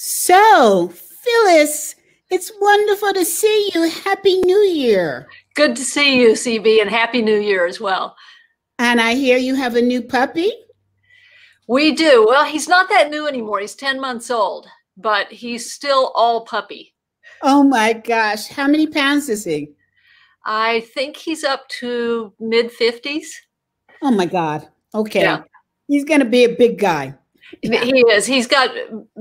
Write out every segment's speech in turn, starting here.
So, Phyllis, it's wonderful to see you. Happy New Year. Good to see you, CB, and Happy New Year as well. And I hear you have a new puppy. We do. Well, he's not that new anymore. He's 10 months old, but he's still all puppy. Oh my gosh. How many pounds is he? I think he's up to mid-50s. Oh my God. Okay. Yeah. He's going to be a big guy. Yeah. He is. He's got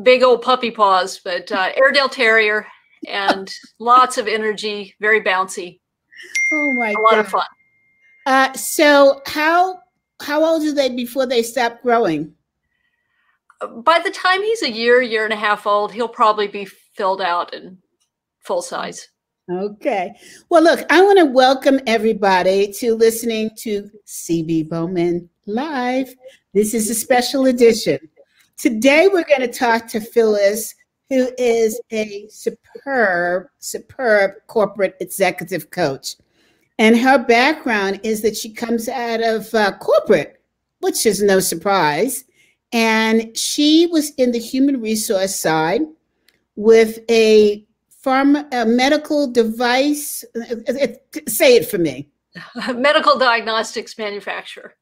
big old puppy paws, but Airedale Terrier and lots of energy, very bouncy. Oh my God. A lot of fun. So how old are they before they stop growing? By the time he's a year and a half old, he'll probably be filled out and full size. Okay. Well, look, I want to welcome everybody to listening to CB Bowman Live. This is a special edition. Today, we're going to talk to Phyllis, who is a superb corporate executive coach. And her background is that she comes out of corporate, which is no surprise. And she was in the human resource side with a medical device, say it for me. Medical diagnostics manufacturer.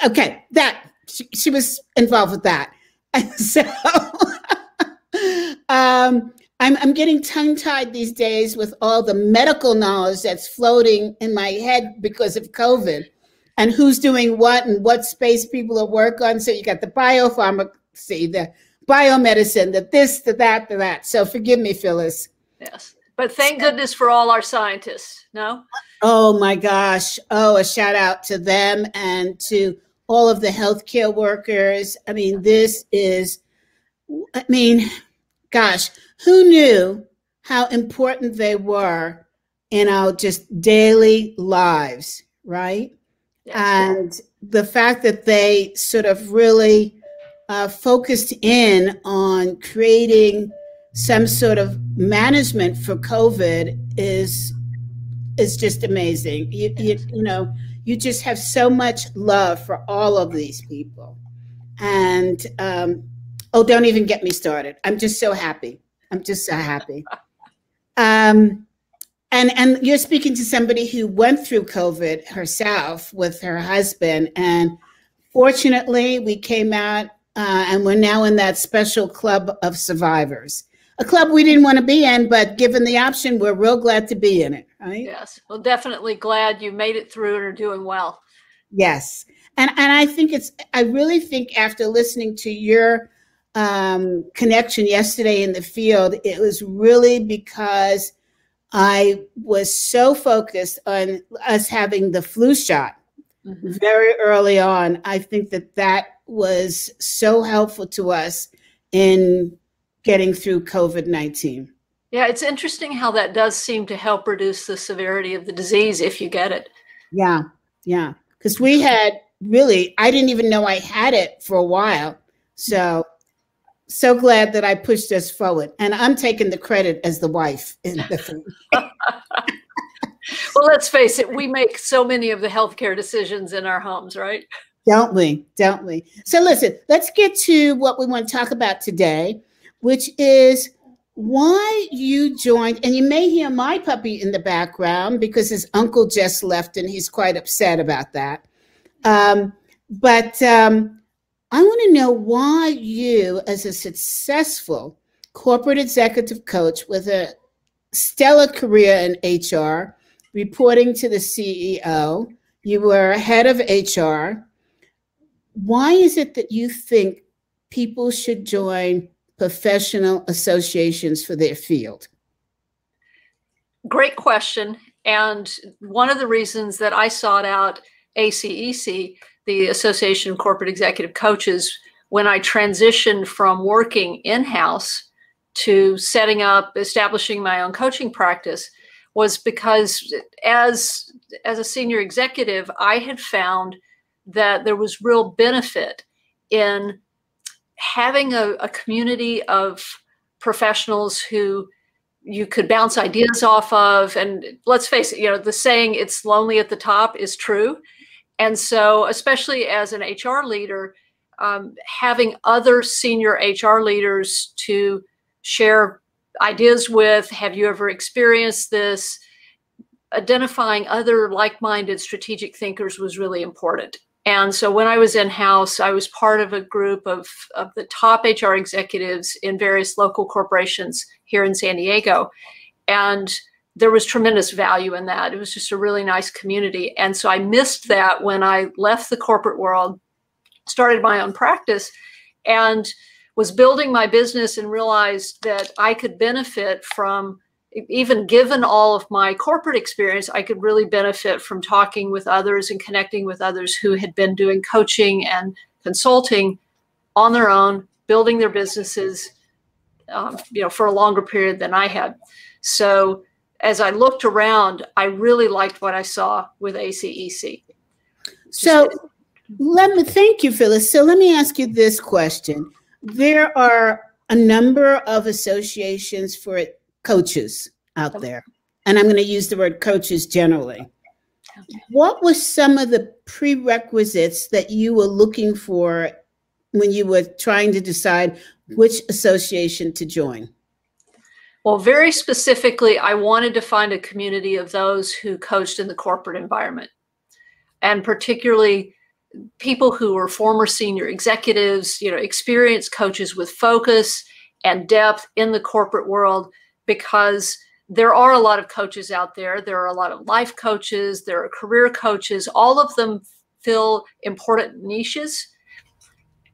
Okay, she was involved with that. And so I'm getting tongue-tied these days with all the medical knowledge that's floating in my head because of COVID and who's doing what and what space people are working on. So you got the biopharmacy, the biomedicine, the this, the that, the that. So forgive me, Phyllis. Yes, but thank goodness for all our scientists, no? Oh my gosh. Oh, a shout out to them and to all of the healthcare workers. I mean, gosh, who knew how important they were in our just daily lives, right? Yes. And the fact that they sort of really focused in on creating some sort of management for COVID is just amazing. You just have so much love for all of these people. And don't even get me started. I'm just so happy. I'm just so happy. And you're speaking to somebody who went through COVID herself with her husband. And fortunately, we came out and we're now in that special club of survivors. A club we didn't want to be in, but given the option, we're real glad to be in it, right? Yes. Well, definitely glad you made it through and are doing well. Yes. And I really think after listening to your connection yesterday in the field, it was really because I was so focused on us having the flu shot very early on. I think that was so helpful to us in getting through COVID-19. Yeah, it's interesting how that does seem to help reduce the severity of the disease if you get it. Yeah, yeah. Because we had I didn't even know I had it for a while. So glad that I pushed us forward. And I'm taking the credit as the wife in the thing. Well, let's face it, we make so many of the healthcare decisions in our homes, right? Don't we? Don't we? So listen, let's get to what we want to talk about today, which is why you joined. And you may hear my puppy in the background because his uncle just left and he's quite upset about that. But I want to know why you, as a successful corporate executive coach with a stellar career in HR, reporting to the CEO, you were head of HR. Why is it that you think people should join professional associations for their field? Great question. And one of the reasons that I sought out ACEC, the Association of Corporate Executive Coaches, when I transitioned from working in-house to establishing my own coaching practice, was because as a senior executive, I had found that there was real benefit in having a community of professionals who you could bounce ideas off of. And let's face it, the saying, it's lonely at the top, is true. And so, especially as an HR leader, having other senior HR leaders to share ideas with. Have you ever experienced this? Identifying other like-minded strategic thinkers was really important. And so when I was in-house, I was part of a group of the top HR executives in various local corporations here in San Diego. And there was tremendous value in that. It was just a really nice community. And so I missed that when I left the corporate world, started my own practice, and was building my business and realized that I could benefit from, even given all of my corporate experience, I could really benefit from talking with others and connecting with others who had been doing coaching and consulting on their own, building their businesses, for a longer period than I had. So as I looked around, I really liked what I saw with ACEC. So thank you, Phyllis. So let me ask you this question. There are a number of associations for coaches out there, and I'm going to use the word coaches generally. Okay. What were some of the prerequisites that you were looking for when you were trying to decide which association to join? Well, very specifically, I wanted to find a community of those who coached in the corporate environment, and particularly people who were former senior executives, experienced coaches with focus and depth in the corporate world, because there are a lot of coaches out there. There are a lot of life coaches. There are career coaches. All of them fill important niches.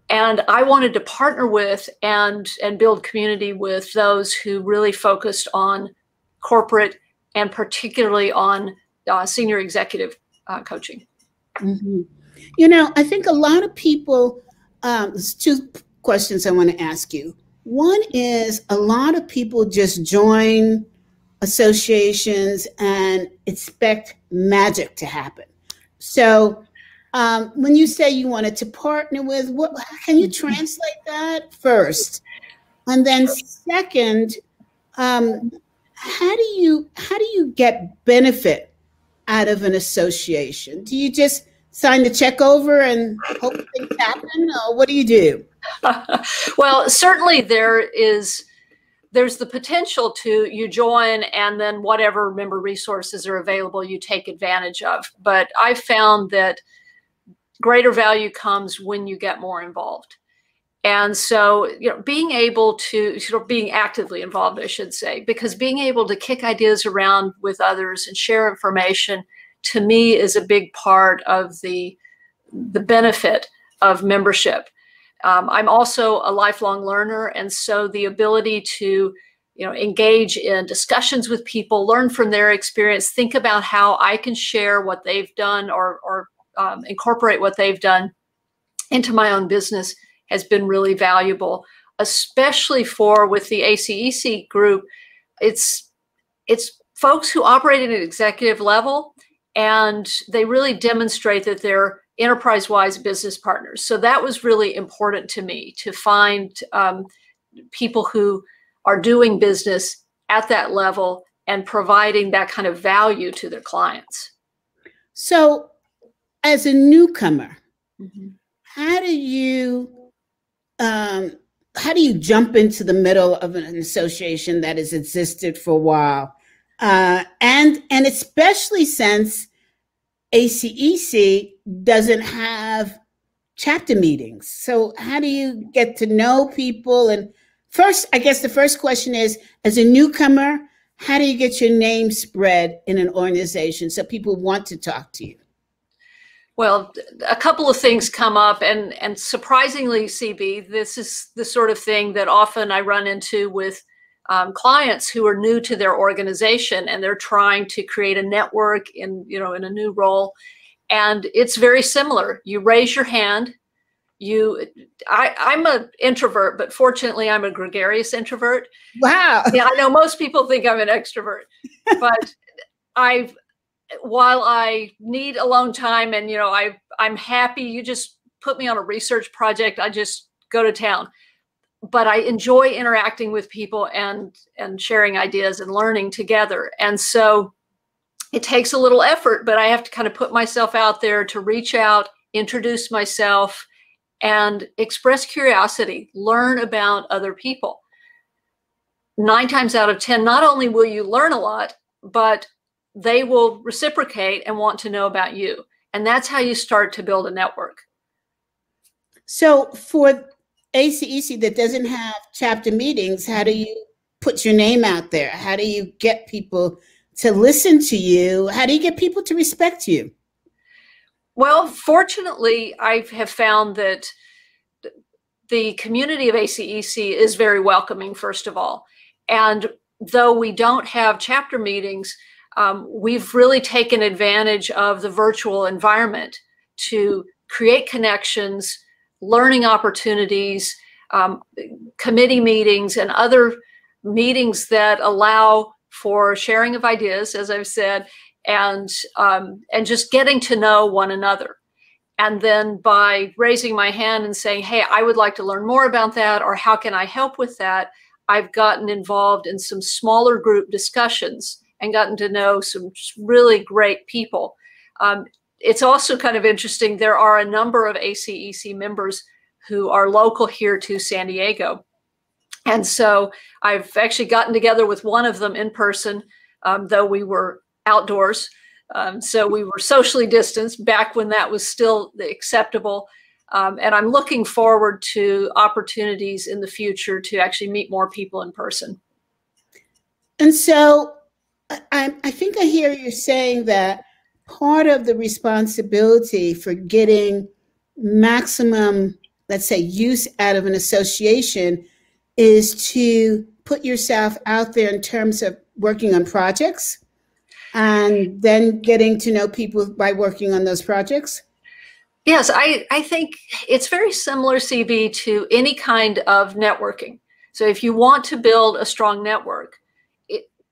And I wanted to partner with and build community with those who really focused on corporate and particularly on senior executive coaching. Mm-hmm. I think a lot of people, there's two questions I want to ask you. One is, a lot of people just join associations and expect magic to happen. So when you say you wanted to partner with, can you translate that first? And then second, how do you get benefit out of an association? Do you just sign the check over and hope things happen, or what do you do? Well, certainly there's the potential to you join, and then whatever member resources are available, you take advantage of. But I found that greater value comes when you get more involved. And so, being able to being actively involved, I should say, because being able to kick ideas around with others and share information, to me, is a big part of the benefit of membership. I'm also a lifelong learner, and so the ability to, engage in discussions with people, learn from their experience, think about how I can share what they've done or incorporate what they've done into my own business has been really valuable, especially with the ACEC group. It's folks who operate at an executive level, and they really demonstrate that they're enterprise-wise business partners. So that was really important to me, to find people who are doing business at that level and providing that kind of value to their clients. So as a newcomer, mm-hmm. how do you jump into the middle of an association that has existed for a while? And especially since ACEC doesn't have chapter meetings. So how do you get to know people? And first, I guess the first question is, as a newcomer, how do you get your name spread in an organization so people want to talk to you? Well, a couple of things come up, and surprisingly, CB, this is the sort of thing that often I run into with clients who are new to their organization, and they're trying to create a network in a new role. And it's very similar. You raise your hand. I'm an introvert, but fortunately I'm a gregarious introvert. Wow. Yeah, I know most people think I'm an extrovert, but while I need alone time and, I'm happy, you just put me on a research project, I just go to town. But I enjoy interacting with people and sharing ideas and learning together. And so it takes a little effort, but I have to kind of put myself out there to reach out, introduce myself, and express curiosity, learn about other people. 9 times out of 10, not only will you learn a lot, but they will reciprocate and want to know about you. And that's how you start to build a network. So for ACEC that doesn't have chapter meetings, how do you put your name out there? How do you get people to listen to you? How do you get people to respect you? Well, fortunately, I have found that the community of ACEC is very welcoming, first of all. And though we don't have chapter meetings, we've really taken advantage of the virtual environment to create connections, learning opportunities, committee meetings, and other meetings that allow for sharing of ideas, as I've said, and just getting to know one another. And then by raising my hand and saying, hey, I would like to learn more about that, or how can I help with that, I've gotten involved in some smaller group discussions and gotten to know some really great people. It's also kind of interesting. There are a number of ACEC members who are local here to San Diego. And so I've actually gotten together with one of them in person, though we were outdoors. So we were socially distanced back when that was still acceptable. And I'm looking forward to opportunities in the future to actually meet more people in person. And so I think I hear you saying that part of the responsibility for getting maximum, let's say, use out of an association is to put yourself out there in terms of working on projects and then getting to know people by working on those projects? Yes, I think it's very similar, CB, to any kind of networking. So if you want to build a strong network,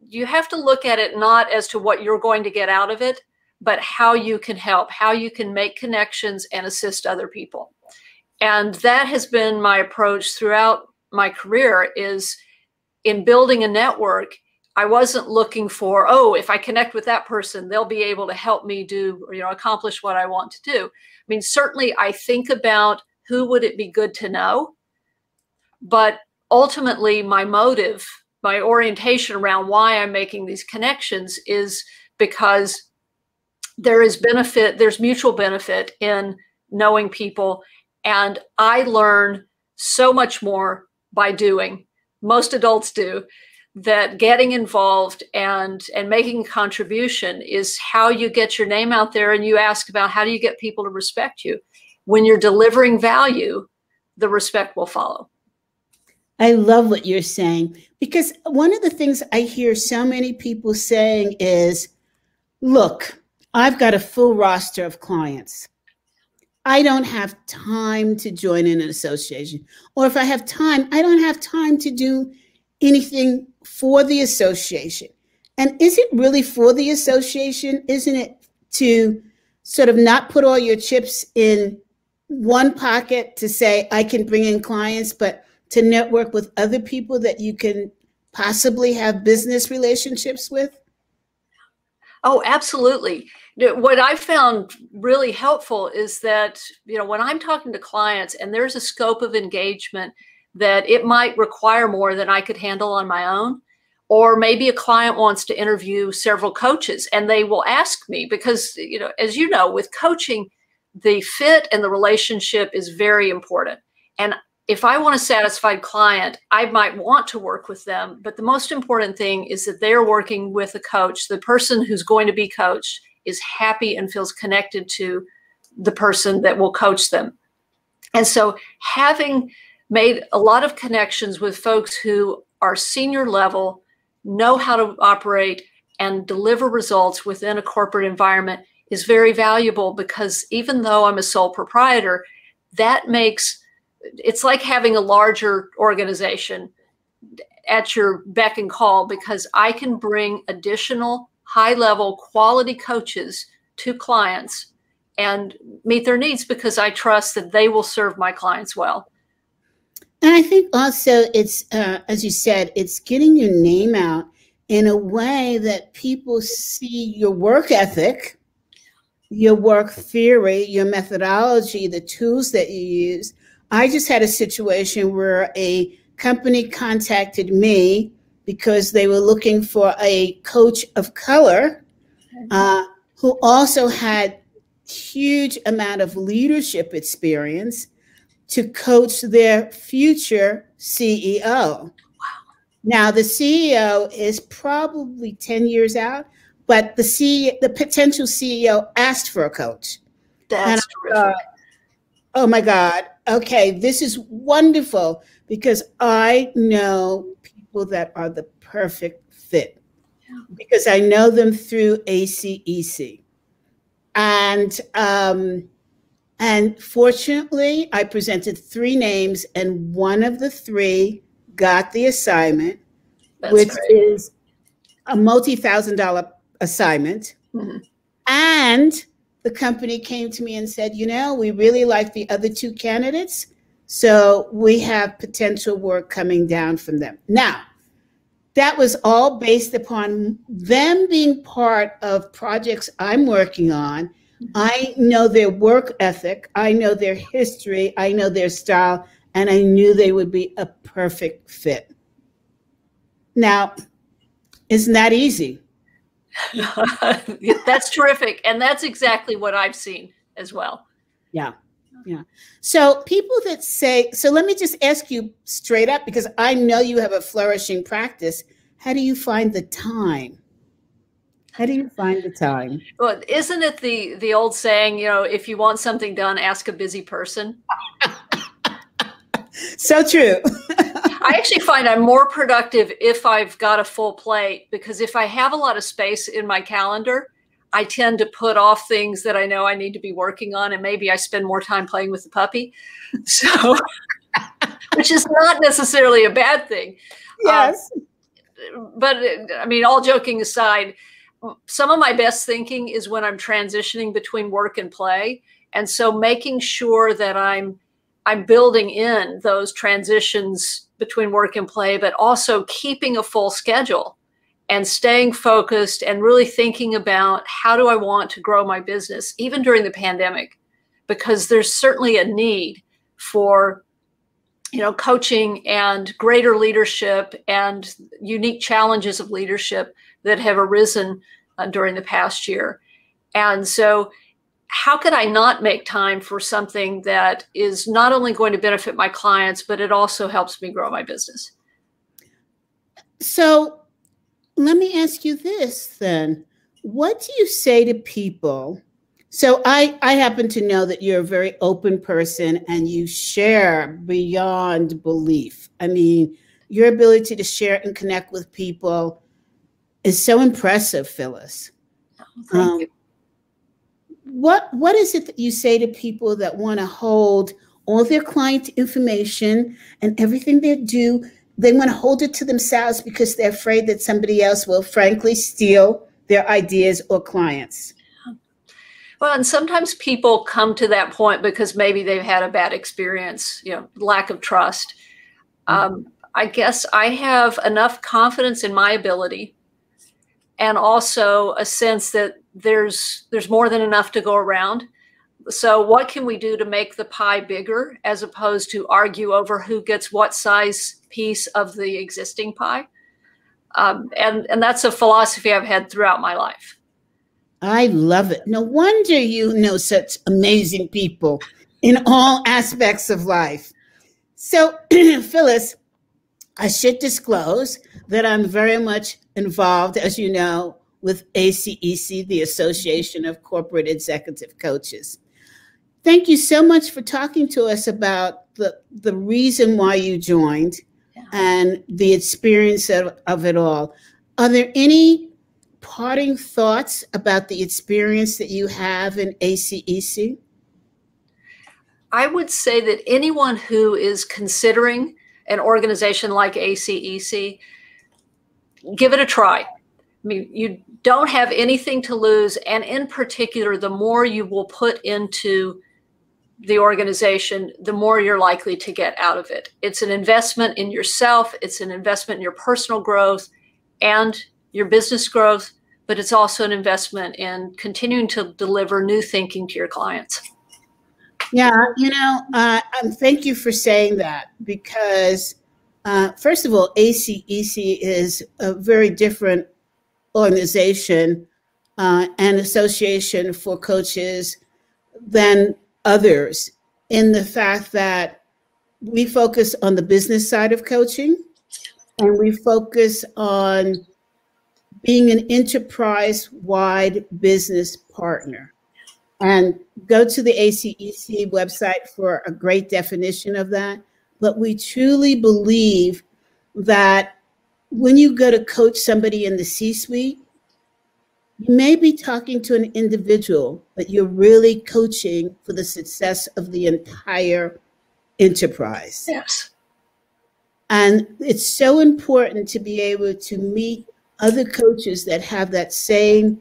you have to look at it not as to what you're going to get out of it, but how you can help, how you can make connections and assist other people. And that has been my approach throughout my career, is in building a network. I wasn't looking for, oh, if I connect with that person, they'll be able to help me do, accomplish what I want to do. I mean, certainly I think about who would it be good to know, but ultimately my motive, my orientation around why I'm making these connections is because there is benefit, there's mutual benefit in knowing people. And I learn so much more by doing. Most adults do. That getting involved and making a contribution is how you get your name out there. And you ask about how do you get people to respect you? When you're delivering value, the respect will follow. I love what you're saying, because one of the things I hear so many people saying is, look, I've got a full roster of clients. I don't have time to join in an association. Or if I have time, I don't have time to do anything for the association. And is it really for the association? Isn't it to sort of not put all your chips in one pocket to say, I can bring in clients, but to network with other people that you can possibly have business relationships with? Oh, absolutely. What I found really helpful is that, when I'm talking to clients and there's a scope of engagement that it might require more than I could handle on my own, or maybe a client wants to interview several coaches and they will ask me because, as you know, with coaching, the fit and the relationship is very important. And if I want a satisfied client, I might want to work with them. But the most important thing is that they're working with a coach. The person who's going to be coached is happy and feels connected to the person that will coach them. And so having made a lot of connections with folks who are senior level, know how to operate and deliver results within a corporate environment is very valuable, because even though I'm a sole proprietor, it's like having a larger organization at your beck and call, because I can bring additional high-level quality coaches to clients and meet their needs because I trust that they will serve my clients well. And I think also it's, as you said, it's getting your name out in a way that people see your work ethic, your work theory, your methodology, the tools that you use. I just had a situation where a company contacted me because they were looking for a coach of color who also had huge amount of leadership experience to coach their future CEO. Wow. Now, the CEO is probably 10 years out, but the potential CEO asked for a coach. That's terrific. Oh my God. Okay, this is wonderful because I know people that are the perfect fit because I know them through ACEC. And fortunately, I presented 3 names, and one of the 3 got the assignment, which is a multi-$1,000 assignment. Mm-hmm. And the company came to me and said, you know, we really like the other 2 candidates, so we have potential work coming down from them. Now, that was all based upon them being part of projects I'm working on. I know their work ethic, I know their history, I know their style, and I knew they would be a perfect fit. Now, isn't that easy? That's terrific. And that's exactly what I've seen as well. Yeah. Yeah. So people that say, so let me just ask you straight up, because I know you have a flourishing practice. How do you find the time? How do you find the time? Well, isn't it the old saying, you know, if you want something done, ask a busy person? So true. I actually find I'm more productive if I've got a full plate, because if I have a lot of space in my calendar, I tend to put off things that I know I need to be working on, and maybe I spend more time playing with the puppy. So, which is not necessarily a bad thing. Yes. But I mean, all joking aside, some of my best thinking is when I'm transitioning between work and play. And so making sure that I'm building in those transitions between work and play, but also keeping a full schedule and staying focused and really thinking about how do I want to grow my business, even during the pandemic, because there's certainly a need for, you know, coaching and greater leadership and unique challenges of leadership that have arisen during the past year. And so how could I not make time for something that is not only going to benefit my clients, but it also helps me grow my business? So let me ask you this then. What do you say to people? So I happen to know that you're a very open person and you share beyond belief. I mean, your ability to share and connect with people is so impressive, Phyllis. Oh, thank you. What is it that you say to people that want to hold all their client information and everything they do? They want to hold it to themselves because they're afraid that somebody else will frankly steal their ideas or clients. Well, and sometimes people come to that point because maybe they've had a bad experience, you know, lack of trust. I guess I have enough confidence in my ability and also a sense that there's more than enough to go around. So what can we do to make the pie bigger as opposed to argue over who gets what size piece of the existing pie? And that's a philosophy I've had throughout my life. I love it. No wonder you know such amazing people in all aspects of life. So, Phyllis, I should disclose that I'm very much involved, as you know, with ACEC, the Association of Corporate Executive Coaches. Thank you so much for talking to us about the reason why you joined and the experience of it all. Are there any parting thoughts about the experience that you have in ACEC? I would say that anyone who is considering an organization like ACEC, give it a try. I mean, you don't have anything to lose. And in particular, the more you will put into the organization, the more you're likely to get out of it. It's an investment in yourself. It's an investment in your personal growth and your business growth, but it's also an investment in continuing to deliver new thinking to your clients. Yeah, thank you for saying that, because first of all, ACEC is a very different organization and association for coaches than others, in the fact that we focus on the business side of coaching, and we focus on being an enterprise-wide business partner. And go to the ACEC website for a great definition of that. But we truly believe that when you go to coach somebody in the C-suite, you may be talking to an individual, but you're really coaching for the success of the entire enterprise. Yes. And it's so important to be able to meet other coaches that have that same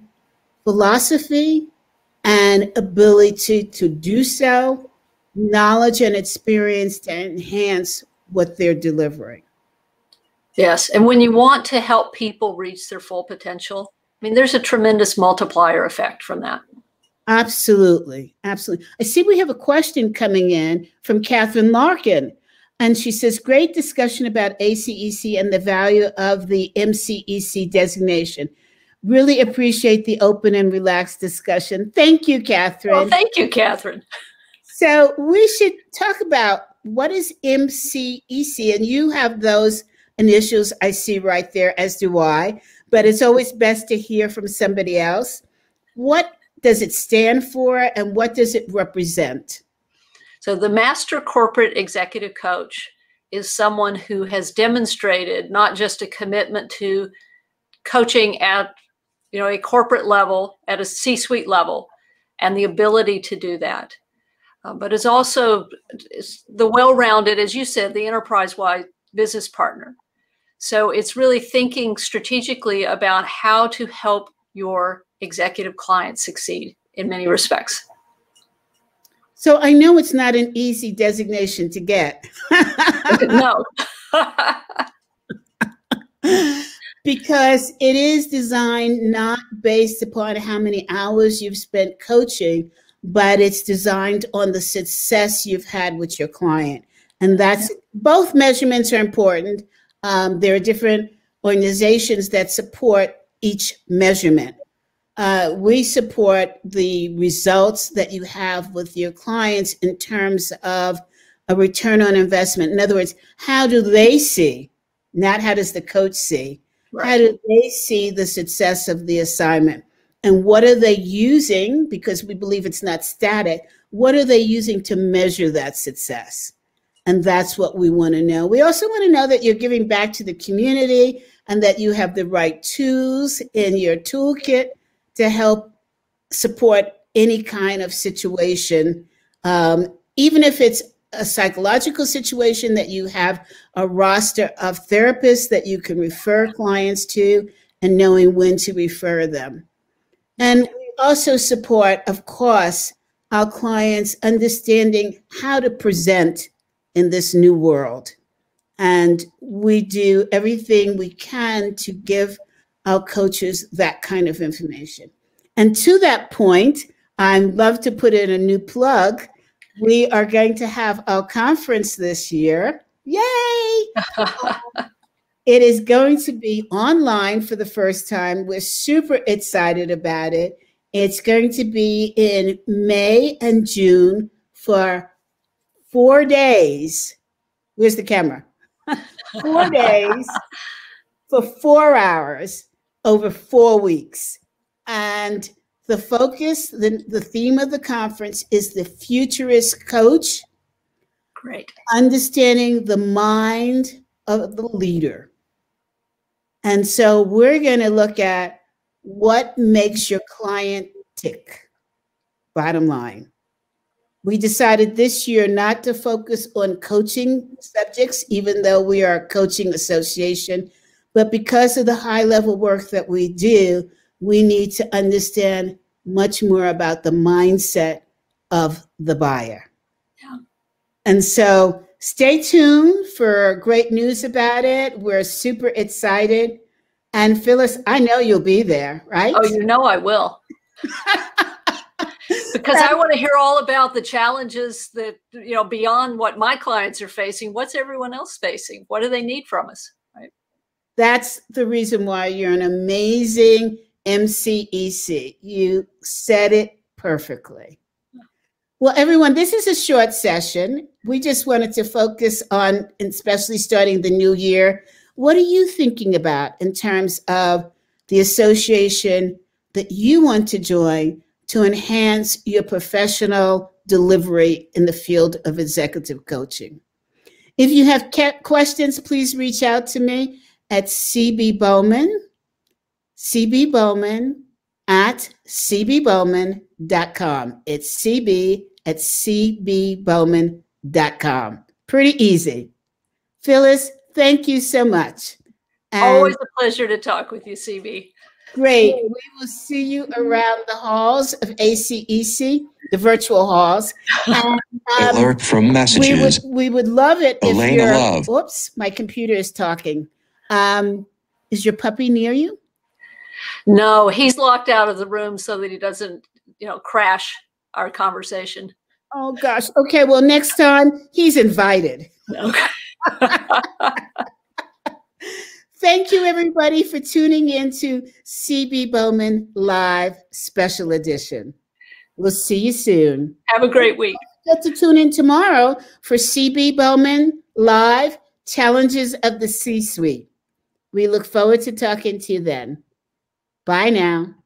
philosophy and ability to do so, knowledge and experience to enhance what they're delivering. Yes, and when you want to help people reach their full potential, I mean, there's a tremendous multiplier effect from that. Absolutely, absolutely. I see we have a question coming in from Catherine Larkin, and she says, great discussion about ACEC and the value of the MCEC designation. Really appreciate the open and relaxed discussion. Thank you, Catherine. Well, thank you, Catherine. So we should talk about what is MCEC, and you have those initials I see right there, as do I, but it's always best to hear from somebody else. What does it stand for, and what does it represent? So the Master Corporate Executive Coach is someone who has demonstrated not just a commitment to coaching at a corporate level, at a C-suite level, and the ability to do that. But is also the well-rounded, as you said, the enterprise-wide business partner. So it's really thinking strategically about how to help your executive clients succeed in many respects. So I know it's not an easy designation to get. No. Because it is designed not based upon how many hours you've spent coaching, but it's designed on the success you've had with your client. And that's both measurements are important. There are different organizations that support each measurement. We support the results that you have with your clients in terms of a return on investment. In other words, how do they see, not how does the coach see, right. How do they see the success of the assignment? And what are they using, because we believe it's not static, what are they using to measure that success? And that's what we want to know. We also want to know that you're giving back to the community and that you have the right tools in your toolkit to help support any kind of situation, even if it's a psychological situation, that you have a roster of therapists that you can refer clients to and knowing when to refer them. And we also support, of course, our clients understanding how to present in this new world. And we do everything we can to give our coaches that kind of information. And to that point, I'd love to put in a new plug. We are going to have our conference this year. Yay! It is going to be online for the first time. We're super excited about it. It's going to be in May and June for 4 days. Where's the camera? 4 days for 4 hours over 4 weeks. And the focus, the theme of the conference is the futurist coach. Great. Understanding the mind of the leader. And so we're going to look at what makes your client tick, bottom line. We decided this year not to focus on coaching subjects, even though we are a coaching association, but because of the high level work that we do, we need to understand much more about the mindset of the buyer. Yeah. And so stay tuned for great news about it. We're super excited. And Phyllis, I know you'll be there, right? Oh, you know I will. Because I want to hear all about the challenges that, you know, beyond what my clients are facing. What's everyone else facing? What do they need from us? Right. That's the reason why you're an amazing MCEC. You said it perfectly. Well, everyone, this is a short session. We just wanted to focus on, especially starting the new year, what are you thinking about in terms of the association that you want to join to enhance your professional delivery in the field of executive coaching? If you have questions, please reach out to me at cbbowman@cbbowman.com. It's cb@cbbowman.com. Pretty easy. Phyllis, thank you so much. And always a pleasure to talk with you, CB. Great. We will see you around the halls of ACEC, the virtual halls. And, alert from messages. We would love it if Elena you're, Love. Oops, my computer is talking. Is your puppy near you? No, he's locked out of the room so that he doesn't, you know, crash our conversation. Oh, gosh. Okay, well, next time he's invited. Okay. Thank you, everybody, for tuning in to CB Bowman Live Special Edition. We'll see you soon. Have a great week. Get to tune in tomorrow for CB Bowman Live Challenges of the C-Suite. We look forward to talking to you then. Bye now.